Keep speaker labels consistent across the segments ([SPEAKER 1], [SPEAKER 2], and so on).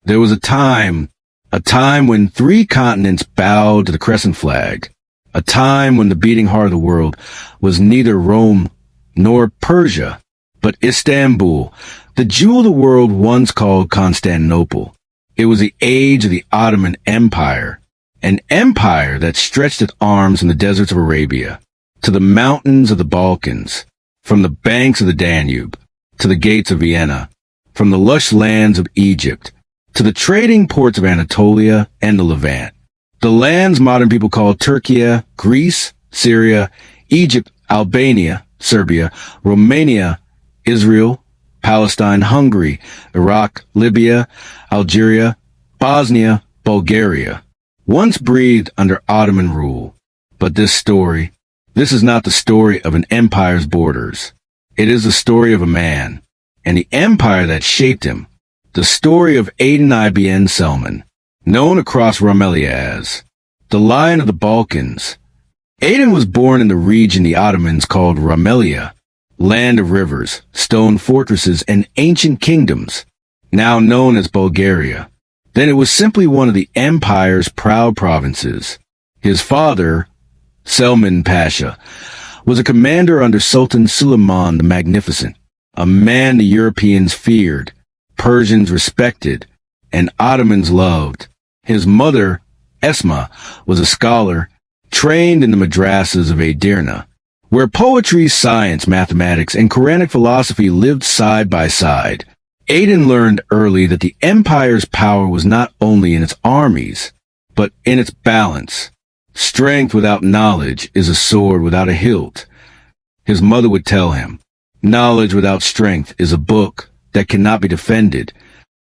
[SPEAKER 1] There was a time when 3 continents bowed to the crescent flag, a time when the beating heart of the world was neither Rome nor Persia, but Istanbul, the jewel of the world once called Constantinople. It was the age of the Ottoman Empire, an empire that stretched its arms from the deserts of Arabia to the mountains of the Balkans, from the banks of the Danube to the gates of Vienna, from the lush lands of Egypt to the trading ports of Anatolia and the Levant. The lands modern people call Turkey, Greece, Syria, Egypt, Albania, Serbia, Romania, Israel, Palestine, Hungary, Iraq, Libya, Algeria, Bosnia, Bulgaria, once breathed under Ottoman rule. But this is not the story of an empire's borders. It is the story of a man, and the empire that shaped him, the story of Aydin ibn Selman, known across Romania as the Lion of the Balkans. Aydin was born in the region the Ottomans called Romania, land of rivers, stone fortresses, and ancient kingdoms, now known as Bulgaria. Then it was simply one of the empire's proud provinces. His father, Selman Pasha, was a commander under Sultan Suleiman the Magnificent, a man the Europeans feared, Persians respected, and Ottomans loved. His mother, Esma, was a scholar, trained in the madrasas of Edirne, where poetry, science, mathematics, and Quranic philosophy lived side by side. Aydin learned early that the empire's power was not only in its armies, but in its balance. Strength without knowledge is a sword without a hilt. His mother would tell him, knowledge without strength is a book that cannot be defended.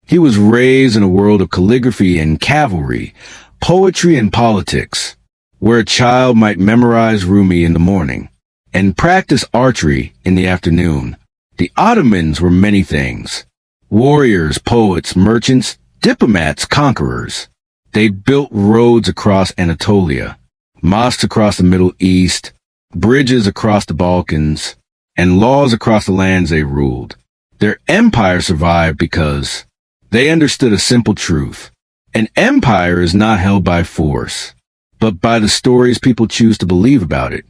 [SPEAKER 1] He was raised in a world of calligraphy and cavalry, poetry and politics, where a child might memorize Rumi in the morning and practice archery in the afternoon. The Ottomans were many things: warriors, poets, merchants, diplomats, conquerors. They built roads across Anatolia, mosques across the Middle East, bridges across the Balkans, and laws across the lands they ruled. Their empire survived because they understood a simple truth. An empire is not held by force, but by the stories people choose to believe about it.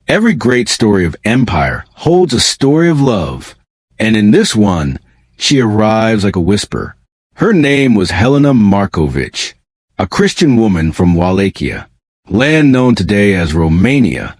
[SPEAKER 1] Every great story of empire holds a story of love, and in this one, she arrives like a whisper. Her name was Helena Marković, a Christian woman from Wallachia, land known today as Romania.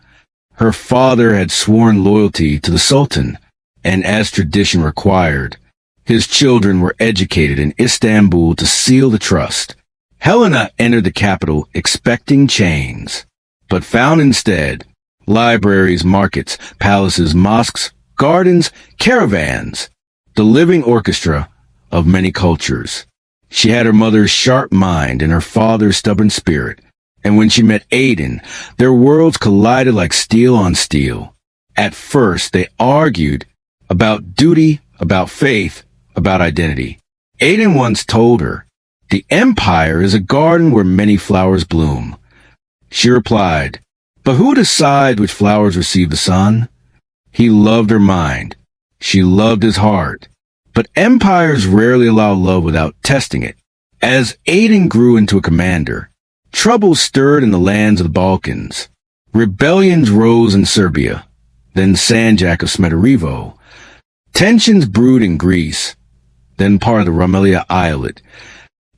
[SPEAKER 1] Her father had sworn loyalty to the Sultan, and as tradition required, his children were educated in Istanbul to seal the trust. Helena entered the capital expecting chains, but found instead libraries, markets, palaces, mosques, gardens, caravans, the living orchestra of many cultures. She had her mother's sharp mind and her father's stubborn spirit, and when she met Aydin, their worlds collided like steel on steel. At first, they argued about duty, about faith, about identity. Aydin once told her, "The empire is a garden where many flowers bloom." She replied, "But who decides which flowers receive the sun?" He loved her mind. She loved his heart. But empires rarely allow love without testing it. As Aydin grew into a commander, trouble stirred in the lands of the Balkans. Rebellions rose in Serbia, then Sanjak of Smederevo. Tensions brewed in Greece, then part of the Romania islet.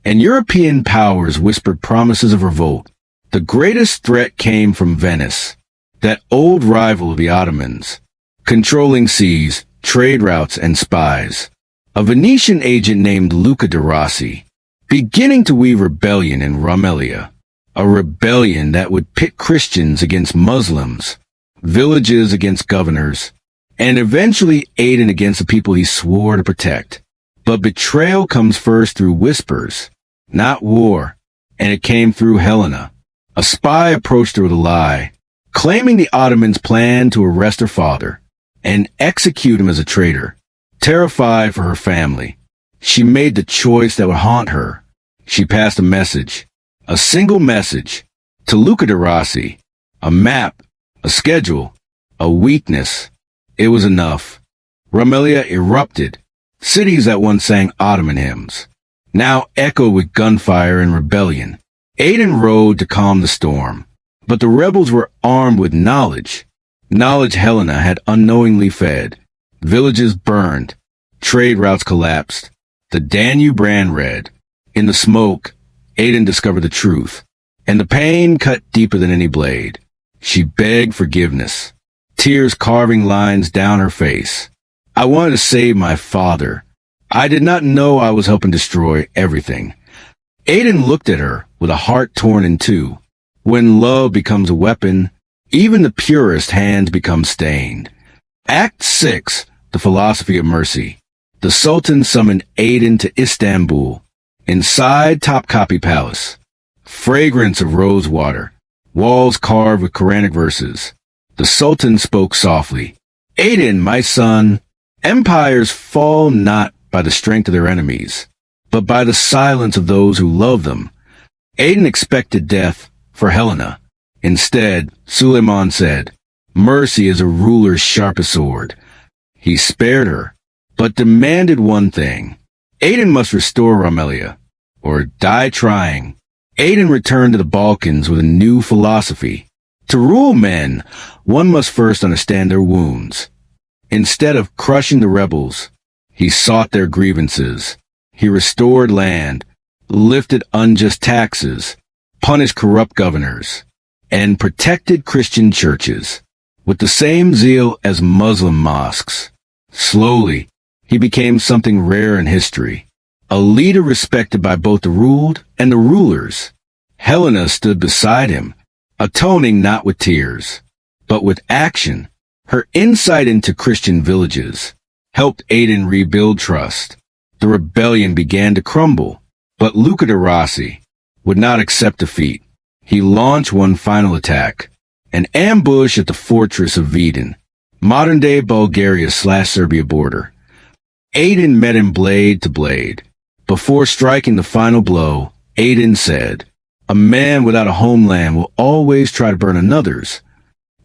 [SPEAKER 1] And European powers whispered promises of revolt. The greatest threat came from Venice, that old rival of the Ottomans, controlling seas, trade routes, and spies. A Venetian agent named Luca de Rossi, beginning to weave rebellion in Romania, a rebellion that would pit Christians against Muslims, villages against governors, and eventually Aydin against the people he swore to protect. But betrayal comes first through whispers, not war, and it came through Helena. A spy approached her with a lie, claiming the Ottomans planned to arrest her father and execute him as a traitor. Terrified for her family, she made the choice that would haunt her. She passed a message, a single message, to Luca de Rossi, a map, a schedule, a weakness. It was enough. Romania erupted. Cities that once sang Ottoman hymns now echoed with gunfire and rebellion. Aydin rode to calm the storm, but the rebels were armed with knowledge Helena had unknowingly fed. Villages burned, trade routes collapsed, the Danube ran red. In the smoke, Aydin discovered the truth, and the pain cut deeper than any blade. She begged forgiveness, tears carving lines down her face. I wanted to save my father. I did not know I was helping destroy everything. Aydin looked at her with a heart torn in two. When love becomes a weapon, even the purest hands become stained. Act 6, The Philosophy of Mercy. The Sultan summoned Aydin to Istanbul. Inside Topkapi Palace, fragrance of rose water, walls carved with Quranic verses. The Sultan spoke softly. Aydin, my son, empires fall not by the strength of their enemies, but by the silence of those who love them. Aydin expected death for Helena. Instead, Suleiman said, mercy is a ruler's sharpest sword. He spared her, but demanded one thing. Aydin must restore Romania, or die trying. Aydin returned to the Balkans with a new philosophy. To rule men, one must first understand their wounds. Instead of crushing the rebels, he sought their grievances. He restored land, lifted unjust taxes, punished corrupt governors, and protected Christian churches with the same zeal as Muslim mosques. Slowly, he became something rare in history, a leader respected by both the ruled and the rulers. Helena stood beside him, atoning not with tears, but with action. Her insight into Christian villages helped Aydin rebuild trust. The rebellion began to crumble, but Luca de Rossi would not accept defeat. He launched one final attack, an ambush at the fortress of Vidin, modern-day Bulgaria/Serbia border. Aydin met him blade to blade. Before striking the final blow, Aydin said, a man without a homeland will always try to burn another's.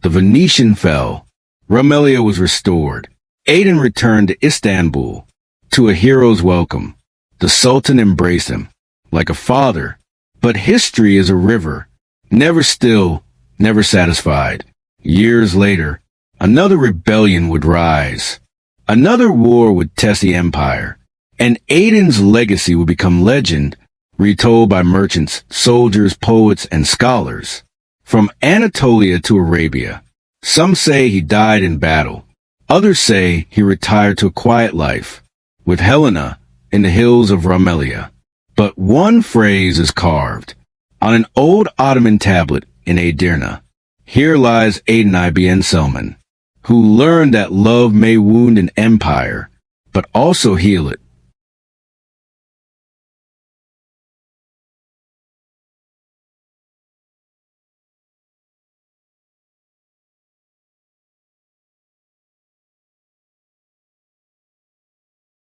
[SPEAKER 1] The Venetian fell. Romania was restored. Aydin returned to Istanbul, to a hero's welcome. The Sultan embraced him, like a father. But history is a river, never still, never satisfied. Years later, another rebellion would rise. Another war would test the empire, and Aydin's legacy would become legend, retold by merchants, soldiers, poets, and scholars. From Anatolia to Arabia, some say he died in battle. Others say he retired to a quiet life, with Helena in the hills of Romania. But one phrase is carved on an old Ottoman tablet in Edirne. Here lies Aydin ibn Selman, who learned that love may wound an empire, but also heal it.